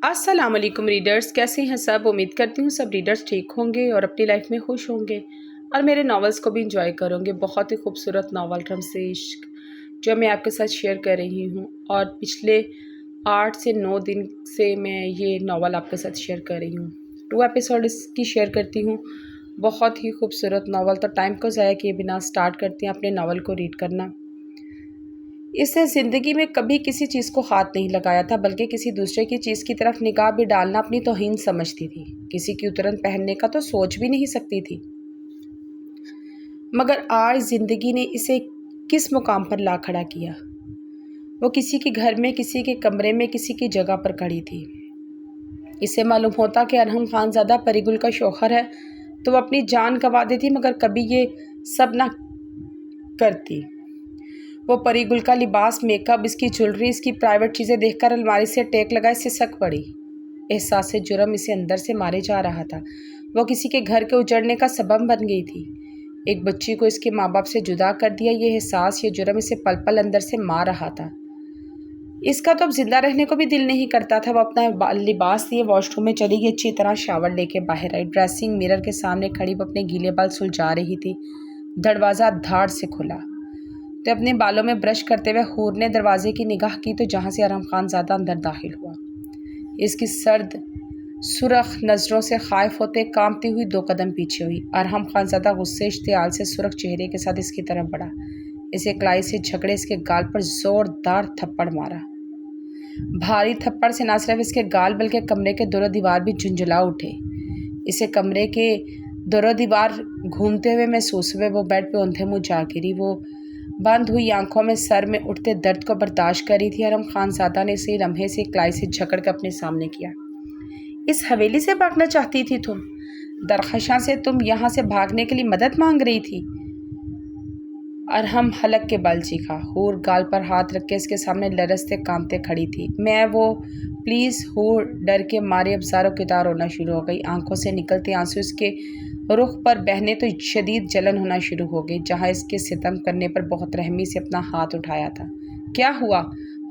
السلام علیکم ریڈرز، کیسے ہیں سب؟ امید کرتی ہوں سب ریڈرز ٹھیک ہوں گے اور اپنی لائف میں خوش ہوں گے اور میرے ناولز کو بھی انجوائے کروں گے۔ بہت ہی خوبصورت ناول رمز عشق جو میں آپ کے ساتھ شیئر کر رہی ہوں، اور پچھلے 8 سے 9 دن سے میں یہ ناول آپ کے ساتھ شیئر کر رہی ہوں۔ 2 ایپیسوڈ اس کی شیئر کرتی ہوں۔ بہت ہی خوبصورت ناول، تو ٹائم کو ضائع کیے بنا سٹارٹ کرتے ہیں اپنے ناول کو ریڈ کرنا۔ اس نے زندگی میں کبھی کسی چیز کو ہاتھ نہیں لگایا تھا، بلکہ کسی دوسرے کی چیز کی طرف نگاہ بھی ڈالنا اپنی توہین سمجھتی تھی۔ کسی کی اترن پہننے کا تو سوچ بھی نہیں سکتی تھی، مگر آج زندگی نے اسے کس مقام پر لا کھڑا کیا۔ وہ کسی کے گھر میں، کسی کے کمرے میں، کسی کی جگہ پر کھڑی تھی۔ اسے معلوم ہوتا کہ ارحم خان زادہ پری گل کا شوہر ہے تو وہ اپنی جان گنوا دیتی، مگر کبھی یہ سب نہ کرتی۔ وہ پری گل کا لباس، میک اپ، اس کی جولری، اس کی پرائیویٹ چیزیں دیکھ کر الماری سے ٹیک لگائے سسک پڑی۔ احساس جرم اسے اندر سے مارے جا رہا تھا۔ وہ کسی کے گھر کے اجڑنے کا سبب بن گئی تھی۔ ایک بچی کو اس کے ماں باپ سے جدا کر دیا۔ یہ احساس، یہ جرم اسے پل پل اندر سے مار رہا تھا۔ اس کا تو اب زندہ رہنے کو بھی دل نہیں کرتا تھا۔ وہ اپنا لباس لیے واش روم میں چلی گئی، اچھی طرح شاور لے کے باہر آئی۔ ڈریسنگ مرر کے سامنے کھڑی وہ اپنے گیلے بال سلجھا رہی تھی۔ دروازہ دھاڑ سے کھلا تو اپنے بالوں میں برش کرتے ہوئے حور نے دروازے کی نگاہ کی تو جہاں سے ارحم خان زادہ اندر داخل ہوا۔ اس کی سرد سرخ نظروں سے خائف ہوتے کانپتی ہوئی 2 قدم پیچھے ہوئی۔ ارحم خان زادہ غصے اشتعال سے سرخ چہرے کے ساتھ اس کی طرف بڑھا۔ اسے کلائی سے جھکڑے اس کے گال پر زوردار تھپڑ مارا۔ بھاری تھپڑ سے نہ صرف اس کے گال بلکہ کمرے کے دور و دیوار بھی جھنجھلا اٹھے۔ اسے کمرے کے دور و دیوار گھومتے ہوئے محسوس ہوئے۔ وہ بیڈ پہ اوندھے منہ جا گری۔ وہ بند ہوئی آنکھوں میں سر میں اٹھتے درد کو برداشت کر رہی تھی۔ ارحم خان زادہ نے اسی لمحے سے کلائی سے جھکڑ کے اپنے سامنے کیا۔ اس حویلی سے بھاگنا چاہتی تھی تم؟ درخشاں سے تم یہاں سے بھاگنے کے لیے مدد مانگ رہی تھی؟ ارحم حلق کے بل چیخا۔ حور گال پر ہاتھ رکھ کے اس کے سامنے لرزتے کانپتے کھڑی تھی۔ پلیز حور ڈر کے مارے اب زار و کدار ہونا شروع ہو گئی۔ آنکھوں سے نکلتے آنسو اس کے رخ پر بہنے تو شدید جلن ہونا شروع ہو گئی، جہاں اس کے ستم کرنے پر بہت رحمی سے اپنا ہاتھ اٹھایا تھا۔ کیا ہوا؟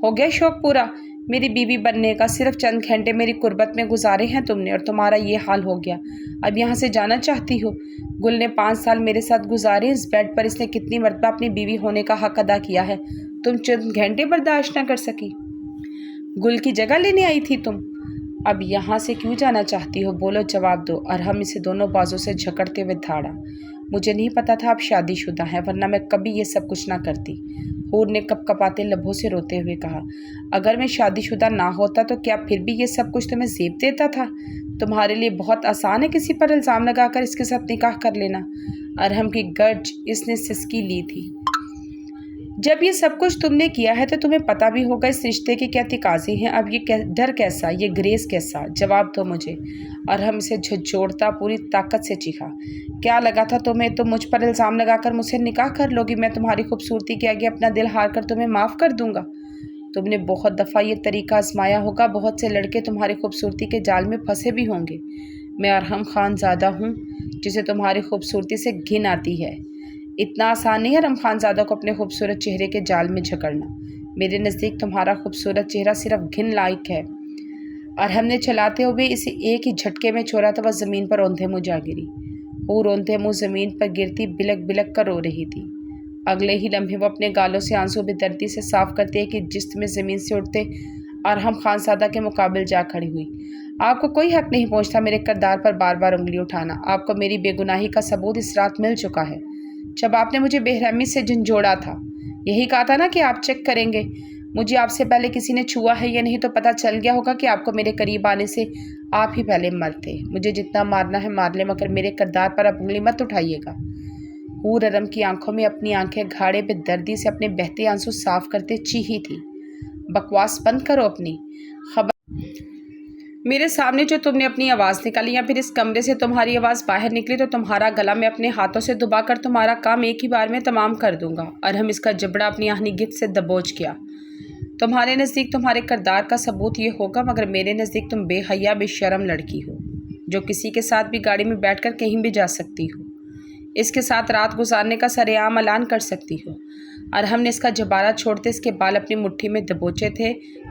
ہو گیا شوق پورا میری بیوی بننے کا؟ صرف چند گھنٹے میری قربت میں گزارے ہیں تم نے اور تمہارا یہ حال ہو گیا، اب یہاں سے جانا چاہتی ہو؟ گل نے 5 سال میرے ساتھ گزارے، اس بیڈ پر اس نے کتنی مرتبہ اپنی بیوی ہونے کا حق ادا کیا ہے، تم چند گھنٹے برداشت نہ کر سکی؟ گل کی جگہ لینے آئی تھی تم، اب یہاں سے کیوں جانا چاہتی ہو؟ بولو، جواب دو۔ ارحم اسے دونوں بازوں سے جھکڑتے ہوئے دھاڑا۔ مجھے نہیں پتا تھا آپ شادی شدہ ہیں، ورنہ میں کبھی یہ سب کچھ نہ کرتی، حور نے کپ کپاتے لبوں سے روتے ہوئے کہا۔ اگر میں شادی شدہ نہ ہوتا تو کیا پھر بھی یہ سب کچھ تمہیں زیب دیتا تھا؟ تمہارے لیے بہت آسان ہے کسی پر الزام لگا کر اس کے ساتھ نکاح کر لینا۔ ارحم کی گرج اس نے سسکی لی تھی۔ جب یہ سب کچھ تم نے کیا ہے تو تمہیں پتہ بھی ہوگا اس رشتے کے کیا تقاضے ہیں۔ اب یہ ڈر کیسا، یہ گریز کیسا؟ جواب دو مجھے۔ ارحم اسے جھنجھوڑتا پوری طاقت سے چیخا۔ کیا لگا تھا تمہیں تم مجھ پر الزام لگا کر مجھ سے نکاح کر لو گی؟ میں تمہاری خوبصورتی کے آگے اپنا دل ہار کر تمہیں معاف کر دوں گا؟ تم نے بہت دفعہ یہ طریقہ آزمایا ہوگا، بہت سے لڑکے تمہاری خوبصورتی کے جال میں پھنسے بھی ہوں گے۔ میں ارحم خان زادہ ہوں جسے تمہاری خوبصورتی سے گھن آتی ہے۔ اتنا آسان نہیں ہے ارحم خان زادہ کو اپنے خوبصورت چہرے کے جال میں جھکڑنا۔ میرے نزدیک تمہارا خوبصورت چہرہ صرف گھن لائق ہے۔ ارحم نے چلاتے ہوئے اسے ایک ہی جھٹکے میں چھوڑا تو وہ زمین پر اوندھے منہ جا گری۔ حور اوندھے منہ زمین پر گرتی بلک بلک کر رو رہی تھی۔ اگلے ہی لمحے وہ اپنے گالوں سے آنسو بے دردی سے صاف کرتے ایک ہی جست میں زمین سے اٹھتے ارحم خان زادہ کے مقابل جا کھڑی ہوئی۔ آپ کو کوئی حق نہیں پہنچتا میرے کردار پر بار بار انگلی اٹھانا۔ آپ کو میری بے گناہی کا ثبوت اس رات مل چکا ہے، جب آپ نے مجھے بے رحمی سے جھنجھوڑا تھا۔ یہی کہا تھا نا کہ آپ چیک کریں گے مجھے آپ سے پہلے کسی نے چھوا ہے یا نہیں، تو پتہ چل گیا ہوگا کہ آپ کو میرے قریب آنے سے آپ ہی پہلے مرتے۔ مجھے جتنا مارنا ہے مار لیں، مگر میرے کردار پر اب انگلی مت اٹھائیے گا۔ حور ارحم کی آنکھوں میں اپنی آنکھیں گھاڑے بے دردی سے اپنے بہتے آنسو صاف کرتے چیخی تھی۔ بکواس بند کرو اپنی۔ خبر میرے سامنے جو تم نے اپنی آواز نکالی یا پھر اس کمرے سے تمہاری آواز باہر نکلی تو تمہارا گلا میں اپنے ہاتھوں سے دبا کر تمہارا کام ایک ہی بار میں تمام کر دوں گا۔ ارحم اس کا جبڑا اپنی آہنی گت سے دبوچ گیا۔ تمہارے نزدیک تمہارے کردار کا ثبوت یہ ہوگا، مگر میرے نزدیک تم بے حیا بے شرم لڑکی ہو جو کسی کے ساتھ بھی گاڑی میں بیٹھ کر کہیں بھی جا سکتی ہو۔ اس کے ساتھ رات گزارنے کا سرعام اعلان کر سکتی ہو۔ ارحم نے اس کا جبارہ چھوڑتے اس کے بال اپنی مٹھی میں دبوچے تھے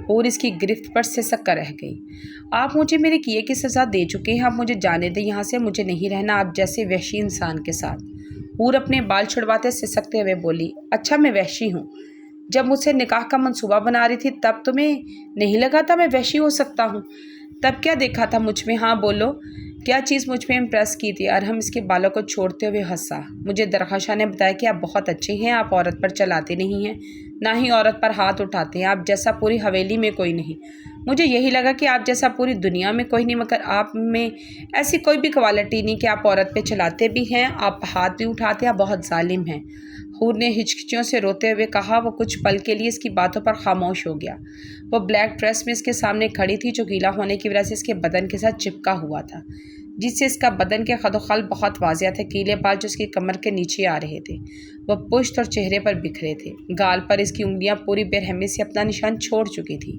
اور اس کی گرفت پر سسک کر رہ گئی۔ آپ مجھے میرے کیے کی سزا دے چکے ہیں، آپ مجھے جانے دیں یہاں سے، مجھے نہیں رہنا آپ جیسے وحشی انسان کے ساتھ۔ حور اپنے بال چھڑواتے سسکتے ہوئے بولی، اچھا میں وحشی ہوں؟ جب مجھ سے نکاح کا منصوبہ بنا رہی تھی تب تمہیں نہیں لگا تھا میں وحشی ہو سکتا ہوں؟ تب کیا دیکھا تھا مجھ میں؟ ہاں بولو، کیا چیز مجھ میں امپریس کی تھی؟ ارحم اس کے بالوں کو چھوڑتے ہوئے ہنسا۔ مجھے درخشاں نے بتایا کہ آپ بہت اچھے ہیں، آپ عورت پر چلاتے نہیں ہیں، نہ ہی عورت پر ہاتھ اٹھاتے ہیں، آپ جیسا پوری حویلی میں کوئی نہیں۔ مجھے یہی لگا کہ آپ جیسا پوری دنیا میں کوئی نہیں، مگر آپ میں ایسی کوئی بھی کوالٹی نہیں کہ آپ عورت پہ چلاتے بھی ہیں، آپ ہاتھ بھی اٹھاتے ہیں، آپ بہت ظالم ہیں۔ حور نے ہچکچیوں سے روتے ہوئے کہا۔ وہ کچھ پل کے لیے اس کی باتوں پر خاموش ہو گیا۔ وہ بلیک ڈریس میں اس کے سامنے کھڑی تھی جو گیلا ہونے کی وجہ سے اس کے بدن کے ساتھ چپکا ہوا تھا، جس سے اس کا بدن کے خد و خال بہت واضح تھے۔ گیلے بال جو اس کی کمر کے نیچے آ رہے تھے وہ پشت اور چہرے پر بکھرے تھے۔ گال پر اس کی انگلیاں پوری بے رحمی سے اپنا نشان چھوڑ چکی تھی۔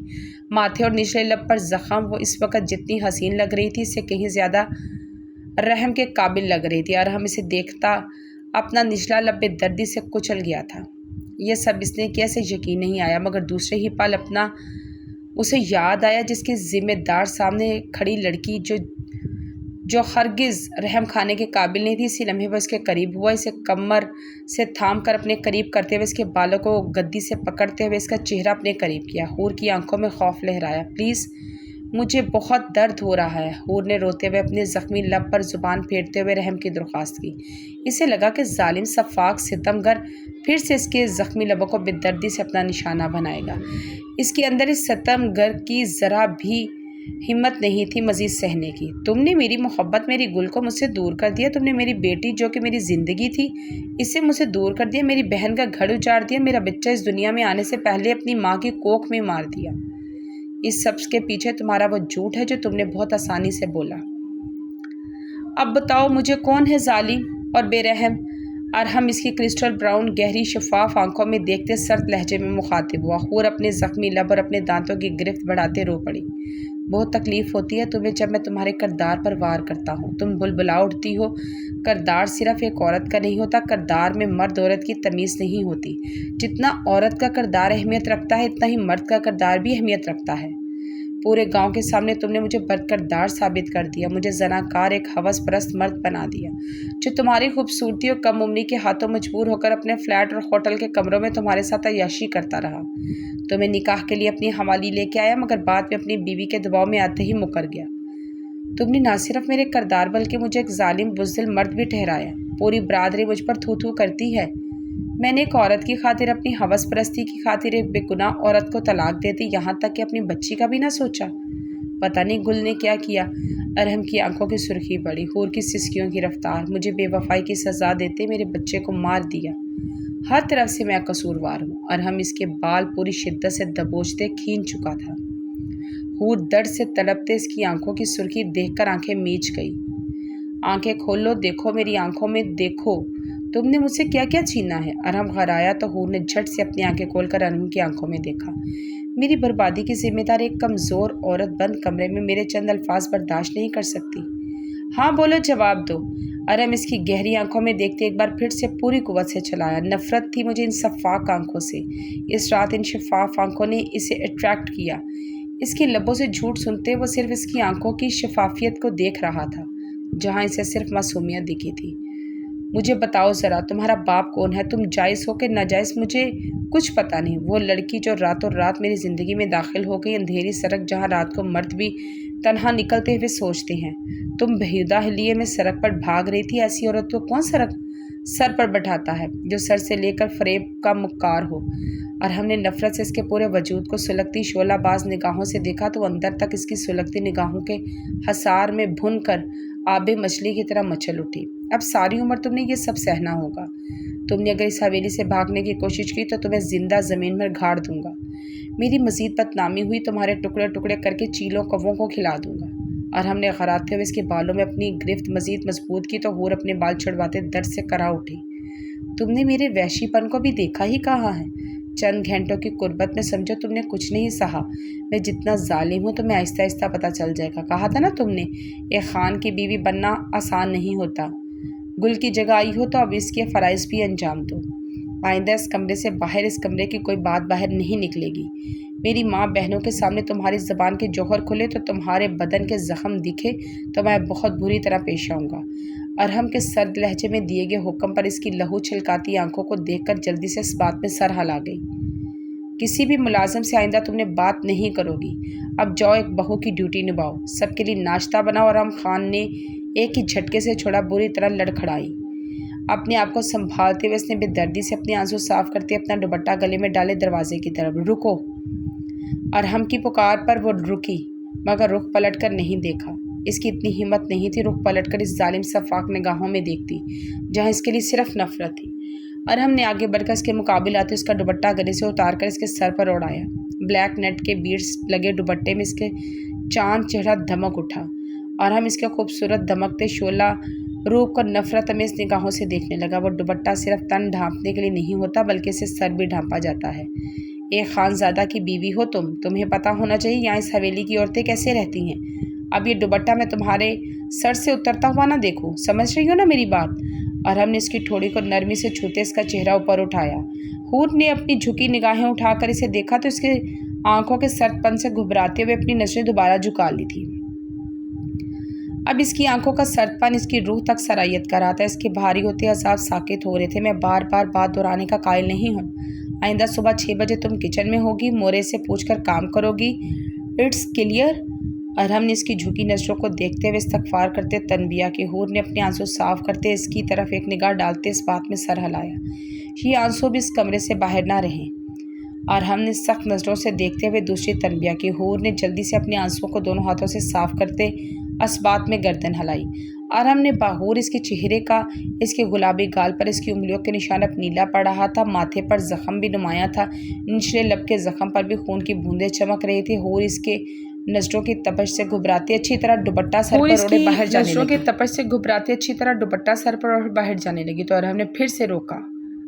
ماتھے اور نچلے لب پر زخم وہ اس وقت جتنی حسین لگ رہی تھی اس سے کہیں زیادہ رحم کے قابل لگ رہی تھی۔ ارحم اسے دیکھتا اپنا نچلا لب بے دردی سے کچل گیا تھا۔ یہ سب اس نے کیسے یقین نہیں آیا، مگر دوسرے ہی پل اپنا اسے یاد آیا جس کے ذمہ دار سامنے کھڑی لڑکی جو ہرگز رحم کھانے کے قابل نہیں تھی۔ اسی لمحے وہ اس کے قریب ہوا، اسے کمر سے تھام کر اپنے قریب کرتے ہوئے اس کے بالوں کو گدی سے پکڑتے ہوئے اس کا چہرہ اپنے قریب کیا۔ حور کی آنکھوں میں خوف لہرایا۔ پلیز، مجھے بہت درد ہو رہا ہے، حور نے روتے ہوئے اپنے زخمی لب پر زبان پھیرتے ہوئے رحم کی درخواست کی۔ اسے لگا کہ ظالم سفاک ستم گر پھر سے اس کے زخمی لبوں کو بے دردی سے اپنا نشانہ بنائے گا۔ اس کے اندر اس ستم گر کی ذرا بھی ہمت نہیں تھی مزید سہنے کی۔ تم نے میری محبت، میری گل کو مجھ سے دور کر دیا، تم نے میری بیٹی جو کہ میری زندگی تھی اسے مجھ سے دور کر دیا، میری بہن کا گھر اجاڑ دیا، میرا بچہ اس دنیا میں آنے سے پہلے اپنی ماں کی کوکھ میں مار دیا۔ اس سب کے پیچھے تمہارا وہ جھوٹ ہے جو تم نے بہت آسانی سے بولا۔ اب بتاؤ مجھے کون ہے ظالم اور بے رحم؟ ارحم اس کی کرسٹل براؤن گہری شفاف آنکھوں میں دیکھتے سرد لہجے میں مخاطب ہوا۔ حور اپنے زخمی لب اور اپنے دانتوں کی گرفت بڑھاتے رو پڑی۔ بہت تکلیف ہوتی ہے تمہیں جب میں تمہارے کردار پر وار کرتا ہوں، تم بلبلا اٹھتی ہو۔ کردار صرف ایک عورت کا نہیں ہوتا، کردار میں مرد عورت کی تمیز نہیں ہوتی۔ جتنا عورت کا کردار اہمیت رکھتا ہے اتنا ہی مرد کا کردار بھی اہمیت رکھتا ہے۔ پورے گاؤں کے سامنے تم نے مجھے بدکردار ثابت کر دیا، مجھے زناکار ایک ہوس پرست مرد بنا دیا جو تمہاری خوبصورتی اور کم عمری کے ہاتھوں مجبور ہو کر اپنے فلیٹ اور ہوٹل کے کمروں میں تمہارے ساتھ عیاشی کرتا رہا، تمہیں نکاح کے لیے اپنی حوالی لے کے آیا مگر بعد میں اپنی بیوی کے دباؤ میں آتے ہی مکر گیا۔ تم نے نہ صرف میرے کردار بلکہ مجھے ایک ظالم بزدل مرد بھی ٹھہرایا۔ پوری برادری مجھ پر تھو تھو کرتی ہے۔ میں نے ایک عورت کی خاطر، اپنی ہوس پرستی کی خاطر ایک بے گناہ عورت کو طلاق دے دی، یہاں تک کہ اپنی بچی کا بھی نہ سوچا۔ پتہ نہیں گل نے کیا کیا۔ ارحم کی آنکھوں کی سرخی بڑھی، حور کی سسکیوں کی رفتار۔ مجھے بے وفائی کی سزا دیتے میرے بچے کو مار دیا، ہر طرف سے میں قصوروار ہوں۔ ارحم اس کے بال پوری شدت سے دبوچتے کھینچ چکا تھا۔ حور درد سے تڑپتے اس کی آنکھوں کی سرخی دیکھ کر آنکھیں میچ گئی۔ آنکھیں کھولو، دیکھو میری آنکھوں میں، دیکھو تم نے مجھ سے کیا کیا چھینا ہے۔ ارحم غرایا تو حور نے جھٹ سے اپنی آنکھیں کھول کر ارحم کی آنکھوں میں دیکھا۔ میری بربادی کی ذمہ دار ایک کمزور عورت بند کمرے میں میرے چند الفاظ برداشت نہیں کر سکتی۔ ہاں بولو، جواب دو۔ ارحم اس کی گہری آنکھوں میں دیکھتے ایک بار پھر سے پوری قوت سے چلایا۔ نفرت تھی مجھے ان شفاف آنکھوں سے۔ اس رات ان شفاف آنکھوں نے اسے اٹریکٹ کیا۔ اس کے لبوں سے جھوٹ سنتے وہ صرف اس کی آنکھوں کی شفافیت کو دیکھ رہا تھا جہاں اسے صرف معصومیت دکھی تھی۔ مجھے بتاؤ ذرا، تمہارا باپ کون ہے؟ تم جائز ہو کہ ناجائز مجھے کچھ پتہ نہیں۔ وہ لڑکی جو راتوں رات میری زندگی میں داخل ہو گئی، اندھیری سڑک جہاں رات کو مرد بھی تنہا نکلتے ہوئے سوچتے ہیں۔ تم بہودہ لیے میں سڑک پر بھاگ رہی تھی، ایسی عورت کو کون سر پر بٹھاتا ہے جو سر سے لے کر فریب کا مکار ہو۔ اور ہم نے نفرت سے اس کے پورے وجود کو سلگتی شعلہ باز نگاہوں سے دیکھا تو اندر تک اس کی سلگتی نگاہوں کے حصار میں بھن کر آب مچھلی کی طرح مچل اٹھی۔ اب ساری عمر تم نے یہ سب سہنا ہوگا۔ تم نے اگر اس حویلی سے بھاگنے کی کوشش کی تو تمہیں زندہ زمین پر گھاڑ دوں گا۔ میری مزید بدنامی ہوئی، تمہارے ٹکڑے ٹکڑے کر کے چیلوں کووں کو کھلا دوں گا۔ اور ہم نے غراتے ہوئے اس کے بالوں میں اپنی گرفت مزید مضبوط کی تو حور اپنے بال چھڑواتے درد سے کرا اٹھی۔ تم نے میرے وحشی پن کو بھی دیکھا ہی کہاں ہے؟ چند گھنٹوں کی قربت میں سمجھو تم نے کچھ نہیں سہا۔ میں جتنا ظالم ہوں تمہیں آہستہ آہستہ پتہ چل جائے گا۔ کہا تھا نا تم نے، ایک خان کی بیوی بننا آسان نہیں ہوتا۔ گل کی جگہ آئی ہو تو اب اس کے فرائض بھی انجام دو۔ آئندہ اس کمرے سے باہر اس کمرے کی کوئی بات باہر نہیں نکلے گی۔ میری ماں بہنوں کے سامنے تمہاری زبان کے جوہر کھلے تو تمہارے بدن کے زخم دکھے تو میں بہت بری طرح پیش آؤں گا۔ ارحم کے سرد لہجے میں دیے گئے حکم پر اس کی لہو چھلکاتی آنکھوں کو دیکھ کر جلدی سے اس بات میں سر ہلا گئی۔ کسی بھی ملازم سے آئندہ تم نے بات نہیں کرو گی۔ اب جاؤ ایک بہو کی ڈیوٹی نبھاؤ، سب کے لیے ناشتہ بناؤ۔ ارحم خان نے ایک ہی جھٹکے سے چھوڑا، بری طرح لڑکھڑائی۔ اپنے آپ کو سنبھالتے ہوئے اس نے بے دردی سے اپنے آنسو صاف کرتے اپنا دوپٹہ گلے میں ڈالے دروازے کی طرف۔ رکو۔ ارحم کی پکار پر وہ رکی مگر رخ پلٹ کر نہیں دیکھا۔ اس کی اتنی ہمت نہیں تھی رخ پلٹ کر اس ظالم شفاق نگاہوں میں دیکھتی جہاں اس کے لیے صرف نفرت تھی۔ ارحم نے آگے بڑھ کر اس کے مقابل آتے اس کا دوپٹہ گلے سے اتار کر اس کے سر پر اڑایا۔ بلیک نیٹ کے بیڈز لگے دوپٹے میں اس کے چاند چہرہ دمک اٹھا۔ ارحم اس کے خوبصورت دمکتے شعلہ روح کو نفرت امیز نگاہوں سے دیکھنے لگا۔ وہ دوپٹہ صرف تن ڈھانپنے کے لیے نہیں ہوتا بلکہ اسے سر بھی ڈھانپا جاتا ہے۔ ایک خانزادہ کی بیوی ہو تمہیں پتہ ہونا چاہیے یہاں اس حویلی کی عورتیں کیسے رہتی ہیں۔ اب یہ دوپٹہ میں تمہارے سر سے اترتا ہوا نہ دیکھوں، سمجھ رہی ہو نا میری بات؟ ارحم نے اس کی ٹھوڑی کو نرمی سے چھوتے اس کا چہرہ اوپر اٹھایا۔ حور نے اپنی جھکی نگاہیں اٹھا کر اسے دیکھا تو اس کے آنکھوں کے سرد پن سے گھبراتے ہوئے اپنی نظریں دوبارہ جھکا لی تھی۔ اب اس کی آنکھوں کا سرد پن اس کی روح تک سرایت کر رہا تھا۔ اس کے بھاری ہوتے اعصاب ساکت ہو رہے تھے۔ میں بار بار بات دہرانے کا قائل نہیں ہوں۔ آئندہ صبح 6 بجے تم کچن میں ہوگی، مورے سے پوچھ کر کام کرو گی۔ It's clear? ارحم نے اس کی جھکی نظروں کو دیکھتے ہوئے استغفار کرتے تنبیہ کی۔ حور نے اپنے آنسو صاف کرتے اس کی طرف ایک نگاہ ڈالتے اس بات میں سر ہلایا یہ آنسو بھی اس کمرے سے باہر نہ رہیں۔ ارحم نے سخت نظروں سے دیکھتے ہوئے دوسری تنبیہ کی۔ حور نے جلدی سے اپنے آنسو کو دونوں ہاتھوں سے صاف کرتے اس بات میں گردن ہلائی۔ ارحم نے باہور اس کے چہرے کا، اس کے گلابی گال پر اس کی انگلیوں کے نشان اب نیلا پڑ رہا تھا، ماتھے پر زخم بھی نمایاں تھا، نچلے لب کے زخم پر بھی خون کی بوندیں چمک رہی تھی۔ حور اس کے نظروں کی تپش سے گھبراتے اچھی طرح دوپٹہ سر پر اوڑھے باہر جانے لگی تو ارحم نے پھر سے روکا۔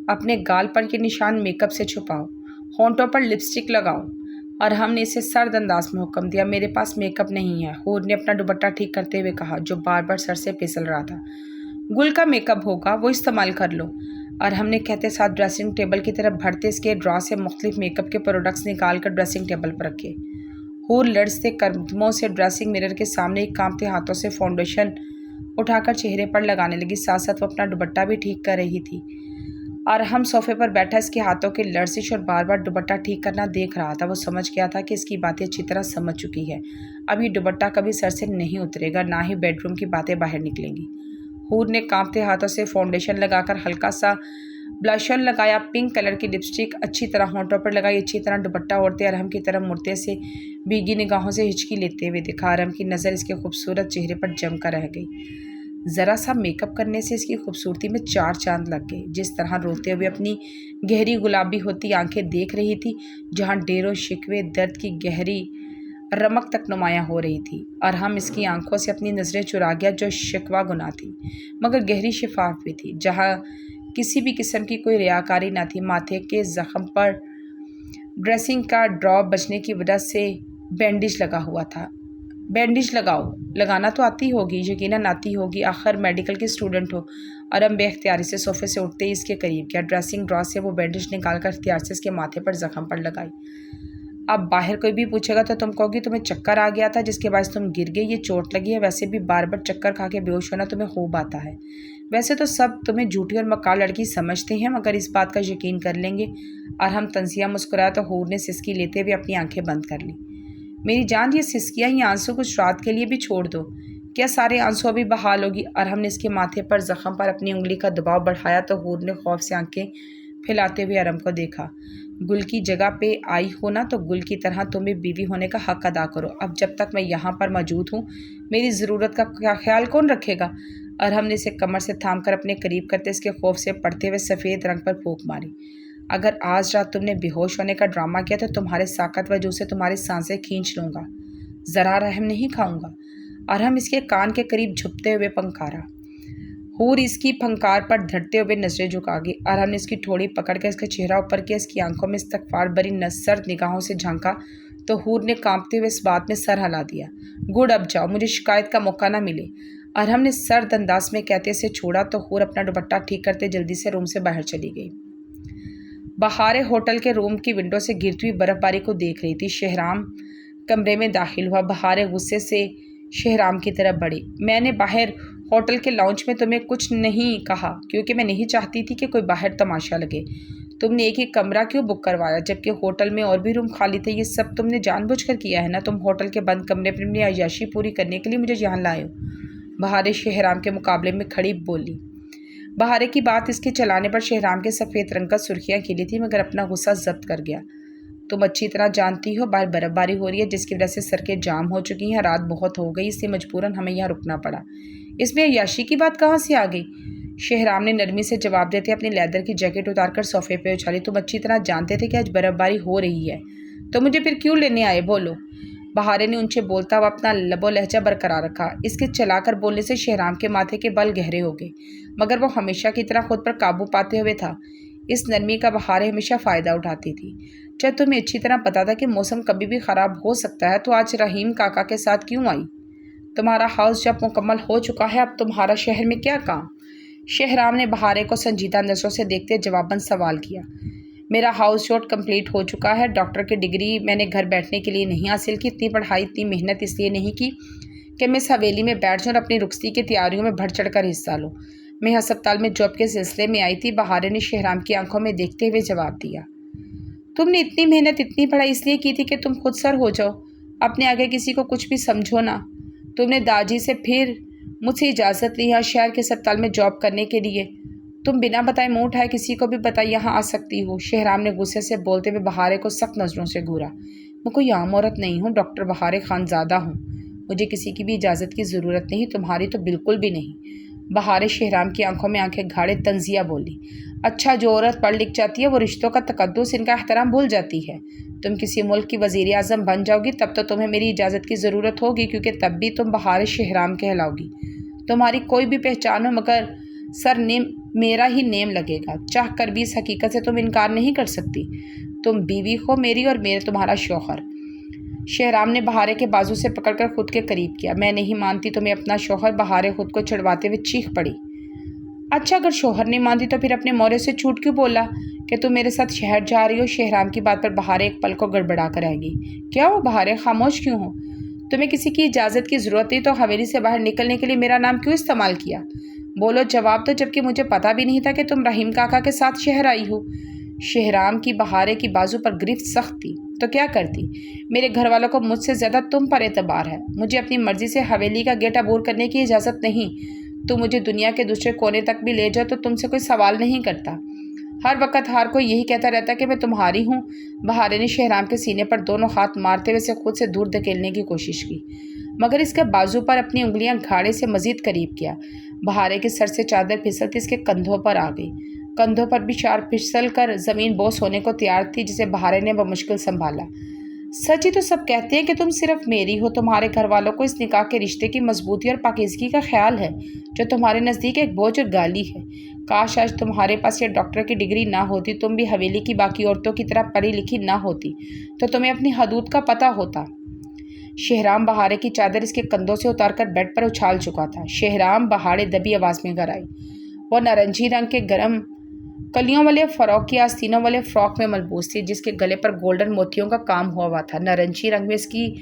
اپنے گال پر یہ نشان میک اپ سے چھپاؤ، ہونٹوں پر لپسٹک لگاؤ۔ ارحم نے اسے سرد انداز میں حکم دیا۔ میرے پاس میک اپ نہیں ہے، حور نے اپنا دوپٹہ ٹھیک کرتے ہوئے کہا جو بار بار سر سے پھسل رہا تھا۔ گل کا میک اپ ہوگا، وہ استعمال کر لو۔ ارحم نے کہتے ساتھ ڈریسنگ ٹیبل کی طرف بڑھتے اس کے ڈرا سے مختلف میک اپ کے پروڈکٹس نکال کر ڈریسنگ ٹیبل پر رکھے۔ حور لرزتے قدموں سے ڈریسنگ مرر کے سامنے ایک کانپتے ہاتھوں سے فاؤنڈیشن اٹھا کر چہرے پر لگانے لگی، ساتھ ساتھ وہ اپنا دوپٹہ بھی ٹھیک کر رہی تھی۔ ارحم صوفے پر بیٹھا اس کے ہاتھوں کی لرزش اور بار بار دوپٹہ ٹھیک کرنا دیکھ رہا تھا۔ وہ سمجھ گیا تھا کہ اس کی باتیں اچھی طرح سمجھ چکی ہے۔ اب یہ دوپٹہ کبھی سر سے نہیں اترے گا، نہ ہی بیڈ روم کی باتیں باہر نکلیں گی۔ حور نے کانپتے ہاتھوں سے فاؤنڈیشن لگا کر ہلکا سا بلشر لگایا، پنک کلر کی لپسٹک اچھی طرح ہونٹوں پر لگائی، اچھی طرح دوپٹہ اوڑھتے ارحم کی طرف مڑتے سے بھیگی نگاہوں سے ہچکی لیتے ہوئے دکھا۔ ارحم کی نظر اس کے خوبصورت چہرے پر جم کر رہ گئی۔ ذرا سا میک اپ کرنے سے اس کی خوبصورتی میں 4 چاند لگ گئے۔ جس طرح روتے ہوئے اپنی گہری گلابی ہوتی آنکھیں دیکھ رہی تھی، جہاں ڈیر و شکوے درد کی گہری رمق تک نمایاں ہو رہی تھی۔ ارحم اس کی آنکھوں سے اپنی نظریں چرا گیا جو شکوہ گناہ تھی مگر گہری شفاف بھی تھی، جہاں کسی بھی قسم کی کوئی ریاکاری نہ تھی۔ ماتھے کے زخم پر ڈریسنگ کا ڈراپ بچنے کی وجہ سے بینڈیج لگا ہوا تھا۔ بینڈیج لگاؤ، لگانا تو آتی ہوگی، یقیناً آتی ہوگی، آخر میڈیکل کی اسٹوڈنٹ ہو۔ ارحم بے اختیاری سے صوفے سے اٹھتے ہی اس کے قریب گیا، ڈریسنگ ڈرا سے وہ بینڈیج نکال کر اختیار سے اس کے ماتھے پر زخم پر لگائی۔ اب باہر کوئی بھی پوچھے گا تو تم کہو گی تمہیں چکر آ گیا تھا جس کے باعث تم گر گئی، یہ چوٹ لگی ہے۔ ویسے بھی بار بار چکر کھا کے بے ہوش ہونا تمہیں خوب آتا ہے۔ ویسے تو سب تمہیں جھوٹی اور مکار لڑکی سمجھتے ہیں مگر اس بات کا یقین کر لیں گے۔ ارحم طنزیہ مسکرایا تو حور نے سسکی لیتے ہوئے اپنی آنکھیں بند کر لیں۔ میری جان، یہ سسکیاں، یہ آنسو کچھ رات کے لیے بھی چھوڑ دو۔ کیا سارے آنسو ابھی بحال ہوگی؟ ارحم نے اس کے ماتھے پر زخم پر اپنی انگلی کا دباؤ بڑھایا تو حور نے خوف سے آنکھیں پھیلاتے ہوئے ارحم کو دیکھا۔ گل کی جگہ پہ آئی ہو نا تو گل کی طرح تم بھی بیوی ہونے کا حق ادا کرو۔ اب جب تک میں یہاں پر موجود ہوں میری ضرورت کا کیا خیال کون رکھے گا؟ ارحم نے اسے کمر سے تھام کر اپنے قریب کرتے اس کے خوف سے پڑھتے ہوئے سفید رنگ پر پھونک ماری۔ اگر آج رات تم نے بے ہوش ہونے کا ڈرامہ کیا تو تمہارے ساکت وجود سے تمہاری سانسیں کھینچ لوں گا، ذرا رحم نہیں کھاؤں گا۔ ارحم اس کے کان کے قریب جھکتے ہوئے پھنکارا۔ حور اس کی پھنکار پر دھڑتے ہوئے نظریں جھکا گئی۔ ارحم نے اس کی ٹھوڑی پکڑ کر اس کا چہرہ اوپر کیا، اس کی آنکھوں میں استغفار بری سرد نگاہوں سے جھانکا تو حور نے کانپتے ہوئے اس بات میں سر ہلا دیا۔ گڈ، اب جاؤ، مجھے شکایت کا موقع نہ ملے۔ ارحم نے سرد انداز میں کہتے اسے چھوڑا تو حور اپنا دوپٹہ ٹھیک کرتے جلدی سے روم سے باہر چلی گئی۔ بہار ہوٹل کے روم کی ونڈو سے گرتی ہوئی برف باری کو دیکھ رہی تھی۔ شہرام کمرے میں داخل ہوا۔ بہار غصے سے شہرام کی طرف بڑھی۔ میں نے باہر ہوٹل کے لاؤنج میں تمہیں کچھ نہیں کہا کیونکہ میں نہیں چاہتی تھی کہ کوئی باہر تماشا لگے۔ تم نے ایک ہی کمرہ کیوں بک کروایا جبکہ ہوٹل میں اور بھی روم خالی تھے؟ یہ سب تم نے جان بوجھ کر کیا ہے نا؟ تم ہوٹل کے بند کمرے پر اپنی عیاشی پوری کرنے کے لیے مجھے یہاں لائے ہو۔ بہار شہرام کے مقابلے میں کھڑی بولی۔ بہار کی بات اس کے چلانے پر شہرام کے سفید رنگ کا سرخیاں کھلی تھی مگر اپنا غصہ ضبط کر گیا۔ تم اچھی طرح جانتی ہو باہر برف باری ہو رہی ہے جس کی وجہ سے سڑکیں جام ہو چکی ہیں، رات بہت ہو گئی، اس لیے مجبوراً ہمیں یہاں رکنا پڑا۔ اس میں عیاشی کی بات کہاں سے آ گئی؟ شہرام نے نرمی سے جواب دیتے اپنی لیدر کی جیکٹ اتار کر صوفے پہ اچھالی۔ تم اچھی طرح جانتے تھے کہ آج برف باری ہو رہی ہے تو مجھے پھر کیوں لینے آئے؟ بولو۔ بہار نے اونچے بولتا ہوا اپنا لب و لہجہ برقرار رکھا۔ اس کے چلا کر بولنے سے شہرام کے ماتھے کے بل گہرے ہو گئے مگر وہ ہمیشہ کی طرح خود پر قابو پاتے ہوئے تھا۔ اس نرمی کا بہار ہمیشہ فائدہ اٹھاتی تھی۔ جب تمہیں اچھی طرح پتا تھا کہ موسم کبھی بھی خراب ہو سکتا ہے تو آج رحیم کاکا کے ساتھ کیوں آئی؟ تمہارا ہاؤس جب مکمل ہو چکا ہے اب تمہارا شہر میں کیا کام؟ شہرام نے بہارے کو سنجیدہ نظروں سے دیکھتے جواباً سوال کیا۔ میرا ہاؤس شوٹ کمپلیٹ ہو چکا ہے۔ ڈاکٹر کی ڈگری میں نے گھر بیٹھنے کے لیے نہیں حاصل کی، اتنی پڑھائی اتنی محنت اس لیے نہیں کی کہ میں اس حویلی میں بیٹھ جاؤں اور اپنی رخصتی کی تیاریوں میں بڑھ چڑھ کر حصہ لوں۔ میں ہسپتال میں جاب کے سلسلے میں آئی تھی۔ بہارے نے شہرام کی آنکھوں میں دیکھتے ہوئے جواب دیا۔ تم نے اتنی محنت اتنی پڑھائی اس لیے کی تھی کہ تم خود سر ہو جاؤ، اپنے آگے کسی کو کچھ بھی سمجھو نہ۔ تم نے داجی سے پھر مجھ سے اجازت لی یہاں شہر کے ہسپتال میں جاب کرنے کے لیے؟ تم بنا بتائے منہ اٹھائے کسی کو بھی بتائے یہاں آ سکتی ہو؟ شہرام نے غصے سے بولتے ہوئے بہارے کو سخت نظروں سے گھورا۔ میں کوئی عام عورت نہیں ہوں، ڈاکٹر بہارے خانزادہ ہوں، مجھے کسی کی بھی اجازت کی ضرورت نہیں، تمہاری تو بالکل بھی نہیں۔ بہارے شہرام کی آنکھوں میں آنکھیں گھاڑے تنزیہ بولی۔ اچھا، جو عورت پڑھ لکھ جاتی ہے وہ رشتوں کا تقدس، ان کا احترام بھول جاتی ہے۔ تم کسی ملک کی وزیر اعظم بن جاؤ گی تب تو تمہیں میری اجازت کی ضرورت ہوگی کیونکہ تب بھی تم بہار شہرام کہلاؤ گی۔ تمہاری کوئی بھی پہچان ہو مگر سر نیم میرا ہی نیم لگے گا۔ چاہ کر بھی اس حقیقت سے تم انکار نہیں کر سکتی۔ تم بیوی ہو میری اور میرے تمہارا شوہر۔ شہرام نے بہارے کے بازو سے پکڑ کر خود کے قریب کیا۔ میں نہیں مانتی تمہیں اپنا شوہر، بہارے خود کو چھڑواتے ہوئے چیخ پڑی۔ اچھا، اگر شوہر نہیں مانتی تو پھر اپنے مورے سے چھوٹ کیوں بولا کہ تم میرے ساتھ شہر جا رہی ہو؟ شہرام کی بات پر بہارے ایک پل کو گڑبڑا کر رہ گئی۔ کیا ہو بہارے، خاموش کیوں ہو؟ تمہیں کسی کی اجازت کی ضرورت نہیں تو حویلی سے باہر نکلنے کے لیے میرا نام کیوں استعمال کیا؟ بولو، جواب دو، جبکہ مجھے پتا بھی نہیں تھا کہ تم رحیم کاکا کے ساتھ شہر آئی ہو۔ شہرام کی بہارے کی بازو پر گرفت سخت تھی۔ تو کیا کرتی؟ میرے گھر والوں کو مجھ سے زیادہ تم پر اعتبار ہے۔ مجھے اپنی مرضی سے حویلی کا گیٹ عبور کرنے کی اجازت نہیں۔ تم مجھے دنیا کے دوسرے کونے تک بھی لے جاؤ تو تم سے کوئی سوال نہیں کرتا۔ ہر وقت ہر کوئی یہی کہتا رہتا کہ میں تمہاری ہوں۔ بہارے نے شہرام کے سینے پر دونوں ہاتھ مارتے ہوئے اسے خود سے دور دھکیلنے کی کوشش کی مگر اس کے بازو پر اپنی انگلیاں گھاڑے سے مزید قریب کیا۔ بہارے کے سر سے چادر پھسلتی اس کے کندھوں پر آ گئی۔ کندھوں پر بھی شار پھسل کر زمین بوس ہونے کو تیار تھی جسے بہارے نے بمشکل سنبھالا۔ سچ ہی تو سب کہتے ہیں کہ تم صرف میری ہو۔ تمہارے گھر والوں کو اس نکاح کے رشتے کی مضبوطی اور پاکیزگی کا خیال ہے جو تمہارے نزدیک ایک بوجھ اور گالی ہے۔ کاش آج تمہارے پاس یہ ڈاکٹر کی ڈگری نہ ہوتی، تم بھی حویلی کی باقی عورتوں کی طرح پڑھی لکھی نہ ہوتی تو تمہیں اپنی حدود کا پتہ ہوتا۔ شہرام بہارے کی چادر اس کے کندھوں سے اتار کر بیڈ پر اچھال چکا تھا۔ شہرام، بہارے دبی آواز میں گھر آئی۔ وہ نارنجی رنگ کے گرم کلیوں والے فراق کی آستینوں والے فراق میں ملبوس تھی جس کے گلے پر گولڈن موتیوں کا کام ہوا تھا۔ نارنجی رنگ میں اس کی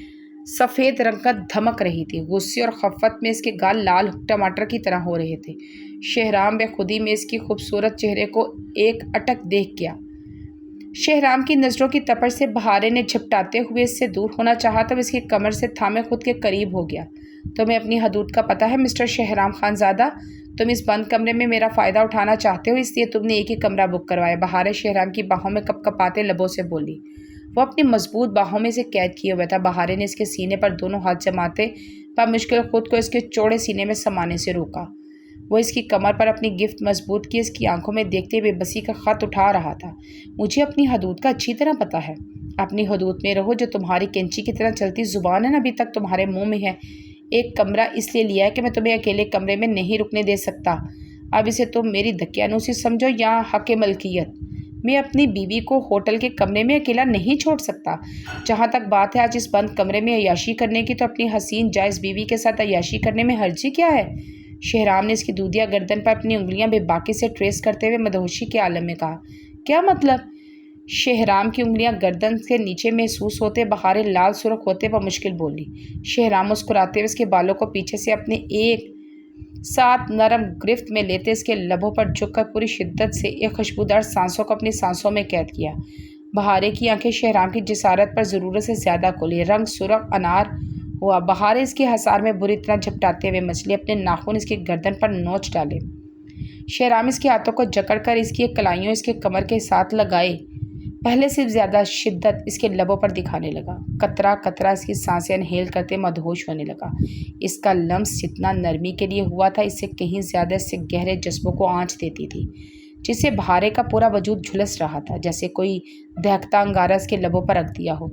سفید رنگت دھمک رہی تھی۔ غصے اور خفت میں اس کے گال لال ٹماٹر کی طرح ہو رہے تھے۔ شہرام بے خودی میں اس کی خوبصورت چہرے کو ایک اٹک دیکھ گیا۔ شہرام کی نظروں کی تپش سے بہارے نے جھپٹاتے ہوئے اس سے دور ہونا چاہا تب اس کی کمر سے تھامے خود کے قریب ہو گیا۔ تمہیں اپنی حدود کا پتہ ہے مسٹر شہرام خانزادہ؟ تم اس بند کمرے میں میرا فائدہ اٹھانا چاہتے ہو اس لیے تم نے ایک ہی کمرہ بک کروایا۔ بہارے شہرام کی باہوں میں کپ کپاتے لبوں سے بولی۔ وہ اپنی مضبوط باہوں میں سے قید کیے ہوئے تھا۔ بہارے نے اس کے سینے پر دونوں ہاتھ جماتے بمشکل خود کو اس کے چوڑے سینے میں سمانے سے روکا۔ وہ اس کی کمر پر اپنی گرفت مضبوط کی اس کی آنکھوں میں دیکھتے بے بسی کا خط اٹھا رہا تھا۔ مجھے اپنی حدود کا اچھی طرح پتہ ہے۔ اپنی حدود میں رہو، جو تمہاری کینچی کی طرح چلتی زبان ہے نا ابھی تک تمہارے منہ میں ہے۔ ایک کمرہ اس لیے لیا ہے کہ میں تمہیں اکیلے کمرے میں نہیں رکنے دے سکتا۔ اب اسے تم میری دقیانوسی سمجھو یا حق ملکیت۔ میں اپنی بیوی کو ہوٹل کے کمرے میں اکیلا نہیں چھوڑ سکتا۔ جہاں تک بات ہے آج اس بند کمرے میں عیاشی کرنے کی تو اپنی حسین جائز بیوی کے ساتھ عیاشی کرنے میں حرجی کیا ہے؟ شہرام نے اس کی دودھیا گردن پر اپنی انگلیاں بے باکی سے ٹریس کرتے ہوئے مدہوشی کے عالم میں کہا۔ کیا مطلب؟ شہرام کی انگلیاں گردن کے نیچے محسوس ہوتے بہاریں لال سرخ ہوتے بمشکل بولی۔ شہرام مسکراتے ہوئے اس کے بالوں کو پیچھے سے اپنے ایک ساتھ نرم گرفت میں لیتے اس کے لبوں پر جھک کر پوری شدت سے ایک خوشبودار سانسوں کو اپنی سانسوں میں قید کیا۔ بہارے کی آنکھیں شہرام کی جسارت پر ضرورت سے زیادہ کھلی، رنگ سرخ انار ہوا۔ بہارے اس کے حصار میں بری طرح جھپٹاتے ہوئے مچلی اپنے ناخن اس کی گردن پر نوچ ڈالے۔ شہرام اس کے ہاتھوں کو جکڑ کر اس کی کلائیوں اس کے کمر کے ساتھ لگائے پہلے سے زیادہ شدت اس کے لبوں پر دکھانے لگا۔ قطرہ قطرہ اس کی سانسیں انہیل کرتے مدہوش ہونے لگا۔ اس کا لمس جتنا نرمی کے لیے ہوا تھا اس سے کہیں زیادہ اس سے گہرے جذبوں کو آنچ دیتی تھی، جس سے بہارے کا پورا وجود جھلس رہا تھا، جیسے کوئی دہکتا انگارہ اس کے لبوں پر رکھ دیا ہو۔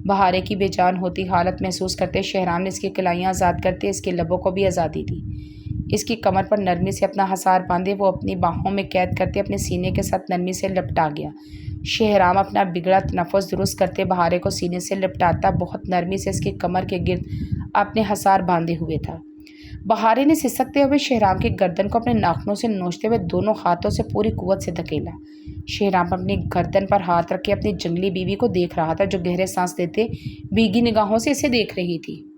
بہارے کی بے جان ہوتی حالت محسوس کرتے شہرام نے اس کی کلائیاں آزاد کرتے اس کے لبوں کو بھی آزادی دی۔ اس کی کمر پر نرمی سے اپنا حصار باندھے وہ اپنی باہوں میں قید کرتے اپنے سینے کے ساتھ نرمی سے لپٹا گیا۔ شہرام اپنا بگڑا تنفس درست کرتے بہارے کو سینے سے لپٹاتا بہت نرمی سے اس کی کمر کے گرد اپنے حصار باندھے ہوئے تھا۔ بہارے نے سسکتے ہوئے شہرام کی گردن کو اپنے ناخنوں سے نوچتے ہوئے دونوں ہاتھوں سے پوری قوت سے دھکیلا۔ شہرام اپنی گردن پر ہاتھ رکھ کے اپنی جنگلی بیوی کو دیکھ رہا تھا جو گہرے سانس لیتے بھیگی نگاہوں سے اسے دیکھ رہی تھی۔